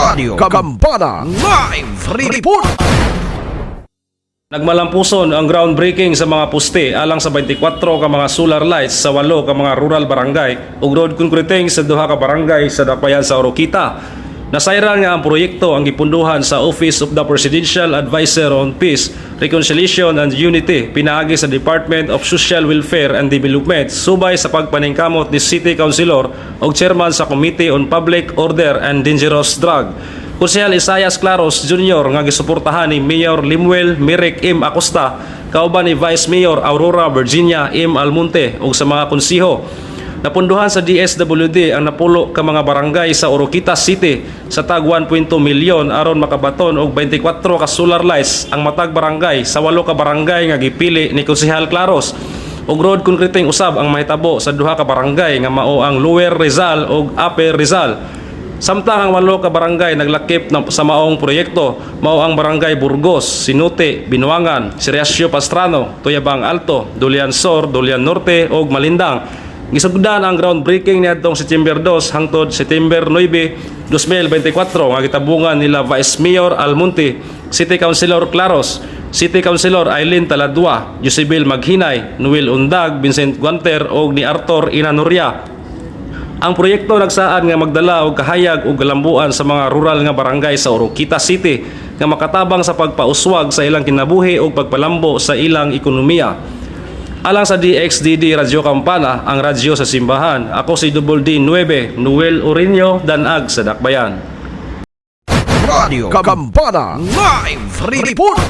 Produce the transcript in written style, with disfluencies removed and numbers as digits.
Radio Kagambana Live Report. Nagmalampuson ang groundbreaking sa mga poste alang sa 24 ka mga solar lights sa 8 ka mga rural barangay ug road concreting sa 2 ka barangay sa Dakbayan sa Oroquita. Nasayran nga ang proyekto ang gipunduhan sa Office of the Presidential Advisor on Peace, Reconciliation and Unity pinaagi sa Department of Social Welfare and Development subay sa pagpaningkamot ni City Councilor ug Chairman sa Committee on Public Order and Dangerous Drug. Konsehal Isaias Claros Jr. nga gisuportahan ni Mayor Limuel Mirek M. Acosta, kauban ni Vice Mayor Aurora Virginia M. Almonte ug sa mga konsiho. Napunduhan sa DSWD ang napulo ka mga barangay sa Oroquita City sa tag 1.2 milyon aron makabaton og 24 ka solar lights ang matag barangay sa 8 ka barangay nga gipili ni Konsehal Claros. Og road concreting usab ang mahitabo sa 2 ka barangay nga mao ang Lower Rizal ug Upper Rizal. Samtang ang 8 ka barangay naglakip sa maong proyekto, mao ang barangay Burgos, Sinute, Binuangan, Siriasio Pastrano, Tuyabang Alto, Dulian Sur, Dulian Norte ug Malindang. Gisugdan ang groundbreaking niadtong September 2 hangtod September 9, 2024 nga gitabungan nila Vice Mayor Almonte, City Councilor Claros, City Councilor Aileen Taladua, Josebel Maghinay, Noel Undag, Vincent Guanter ug ni Arthur Inanuria. Ang proyekto nagsaan nga magdala og kahayag ug galambuan sa mga rural nga barangay sa Oroquita City nga makatabang sa pagpauswag sa ilang kinabuhi ug pagpalambo sa ilang ekonomiya. Alang sa DXDD Radio Campana, ang radyo sa simbahan, ako si Double D9, Noel Urinio, Danag sa Dakbayan. Radio Kagambana Live Report.